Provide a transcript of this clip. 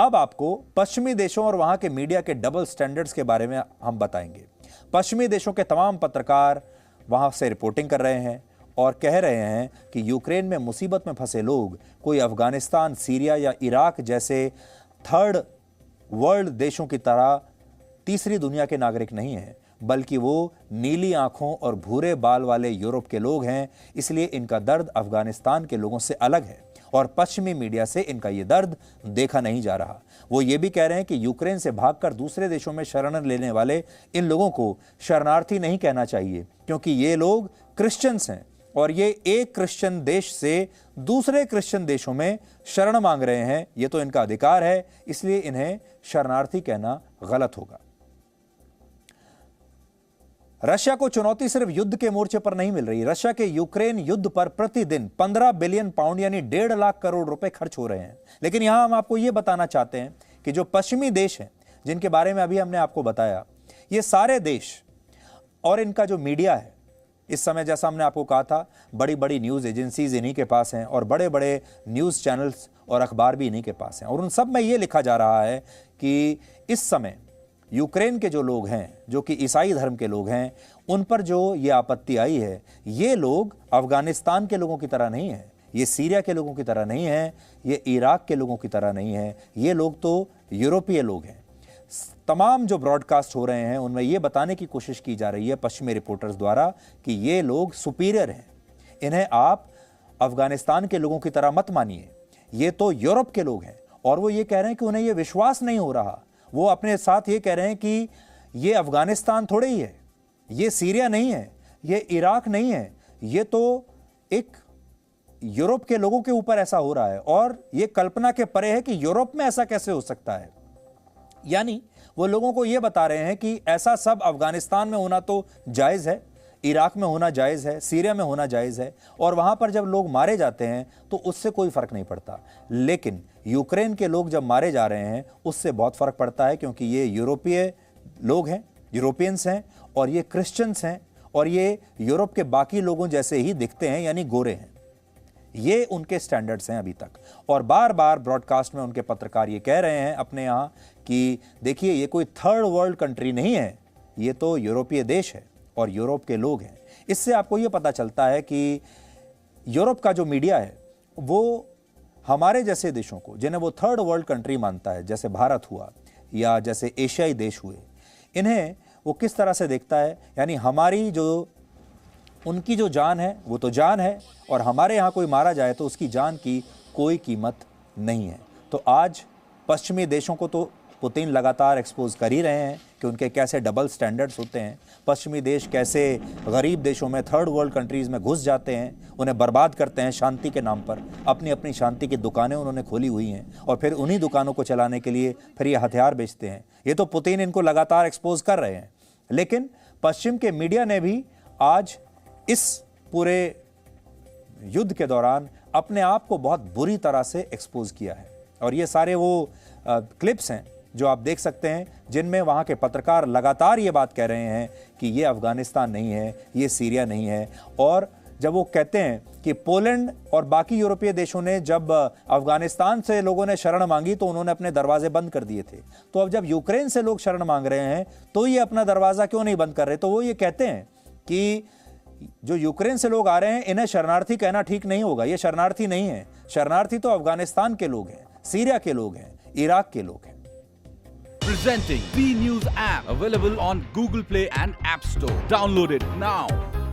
अब आपको पश्चिमी देशों और वहां के मीडिया के डबल स्टैंडर्ड्स के बारे में हम बताएंगे। पश्चिमी देशों के तमाम पत्रकार वहां से रिपोर्टिंग कर रहे हैं और कह रहे हैं कि यूक्रेन में मुसीबत में फंसे लोग कोई अफगानिस्तान, सीरिया या इराक जैसे थर्ड वर्ल्ड देशों की तरह तीसरी दुनिया के नागरिक नहीं हैं, बल्कि वो नीली आंखों और भूरे बाल वाले यूरोप के लोग हैं। इसलिए इनका दर्द अफगानिस्तान के लोगों से अलग है और पश्चिमी मीडिया से इनका ये दर्द देखा नहीं जा रहा। वो ये भी कह रहे हैं कि यूक्रेन से भागकर दूसरे देशों में शरण लेने वाले इन लोगों को शरणार्थी नहीं कहना चाहिए, क्योंकि ये लोग क्रिश्चियंस हैं और ये एक क्रिश्चियन देश से दूसरे क्रिश्चियन देशों में शरण मांग रहे हैं। ये तो इनका अधिकार है, इसलिए इन्हें शरणार्थी कहना गलत होगा। रशिया को चुनौती सिर्फ युद्ध के मोर्चे पर नहीं मिल रही। रशिया के यूक्रेन युद्ध पर प्रतिदिन 15 बिलियन पाउंड यानी 1.5 लाख करोड़ रुपए खर्च हो रहे हैं। लेकिन यहां हम आपको यह बताना चाहते हैं कि जो पश्चिमी देश हैं, जिनके बारे में अभी हमने आपको बताया, ये सारे देश और इनका जो मीडिया है इस समय, जैसा हमने आपको कहा था, बड़ी बड़ी न्यूज़ एजेंसीज इन्हीं के पास हैं और बड़े बड़े न्यूज़ चैनल्स और अखबार भी इन्हीं के पास हैं। और उन सब में ये लिखा जा रहा है कि इस समय यूक्रेन के जो लोग हैं, जो कि ईसाई धर्म के लोग हैं, उन पर जो ये आपत्ति आई है, ये लोग अफगानिस्तान के लोगों की तरह नहीं है, ये सीरिया के लोगों की तरह नहीं है, ये इराक के लोगों की तरह नहीं है, ये लोग तो यूरोपीय लोग हैं। तमाम जो ब्रॉडकास्ट हो रहे हैं उनमें ये बताने की कोशिश की जा रही है पश्चिमी रिपोर्टर्स द्वारा कि ये लोग सुपीरियर हैं, इन्हें आप अफगानिस्तान के लोगों की तरह मत मानिए, ये तो यूरोप के लोग हैं। और वो ये कह रहे हैं कि उन्हें ये विश्वास नहीं हो रहा। वो अपने साथ ये कह रहे हैं कि ये अफगानिस्तान थोड़े ही है, ये सीरिया नहीं है, ये इराक नहीं है, ये तो एक यूरोप के लोगों के ऊपर ऐसा हो रहा है। और ये कल्पना के परे है कि यूरोप में ऐसा कैसे हो सकता है। यानी वो लोगों को ये बता रहे हैं कि ऐसा सब अफगानिस्तान में होना तो जायज़ है, इराक में होना जायज़ है, सीरिया में होना जायज़ है, और वहाँ पर जब लोग मारे जाते हैं तो उससे कोई फ़र्क नहीं पड़ता। लेकिन यूक्रेन के लोग जब मारे जा रहे हैं उससे बहुत फ़र्क पड़ता है, क्योंकि ये यूरोपीय लोग हैं, यूरोपियंस हैं, और ये क्रिश्चियंस हैं, और ये यूरोप के बाकी लोगों जैसे ही दिखते हैं, यानी गोरे हैं। ये उनके स्टैंडर्ड्स हैं अभी तक। और बार बार ब्रॉडकास्ट में उनके पत्रकार ये कह रहे हैं अपने यहाँ कि देखिए, ये कोई थर्ड वर्ल्ड कंट्री नहीं है, ये तो यूरोपीय देश है और यूरोप के लोग हैं। इससे आपको ये पता चलता है कि यूरोप का जो मीडिया है वो हमारे जैसे देशों को, जिन्हें वो थर्ड वर्ल्ड कंट्री मानता है, जैसे भारत हुआ या जैसे एशियाई देश हुए, इन्हें वो किस तरह से देखता है। यानी हमारी जो, उनकी जो जान है वो तो जान है, और हमारे यहाँ कोई मारा जाए तो उसकी जान की कोई कीमत नहीं है। तो आज पश्चिमी देशों को तो पुतिन लगातार एक्सपोज कर ही रहे हैं कि उनके कैसे डबल स्टैंडर्ड्स होते हैं। पश्चिमी देश कैसे गरीब देशों में, थर्ड वर्ल्ड कंट्रीज़ में घुस जाते हैं, उन्हें बर्बाद करते हैं शांति के नाम पर। अपनी अपनी शांति की दुकानें उन्होंने खोली हुई हैं और फिर उन्हीं दुकानों को चलाने के लिए फिर ये हथियार बेचते हैं। ये तो पुतिन इनको लगातार एक्सपोज कर रहे हैं। लेकिन पश्चिम के मीडिया ने भी आज इस पूरे युद्ध के दौरान अपने आप को बहुत बुरी तरह से एक्सपोज किया है। और ये सारे वो क्लिप्स हैं जो आप देख सकते हैं, जिनमें वहाँ के पत्रकार लगातार ये बात कह रहे हैं कि ये अफगानिस्तान नहीं है, ये सीरिया नहीं है। और जब वो कहते हैं कि पोलैंड और बाकी यूरोपीय देशों ने जब अफगानिस्तान से लोगों ने शरण मांगी तो उन्होंने अपने दरवाजे बंद कर दिए थे, तो अब जब यूक्रेन से लोग शरण मांग रहे हैं तो ये अपना दरवाज़ा क्यों नहीं बंद कर रहे। तो वो ये कहते हैं कि जो यूक्रेन से लोग आ रहे हैं इन्हें शरणार्थी कहना ठीक नहीं होगा, ये शरणार्थी नहीं है। शरणार्थी तो अफगानिस्तान के लोग हैं, सीरिया के लोग हैं, इराक के लोग हैं। Presenting B News app, available on Google Play and App Store. Download it now.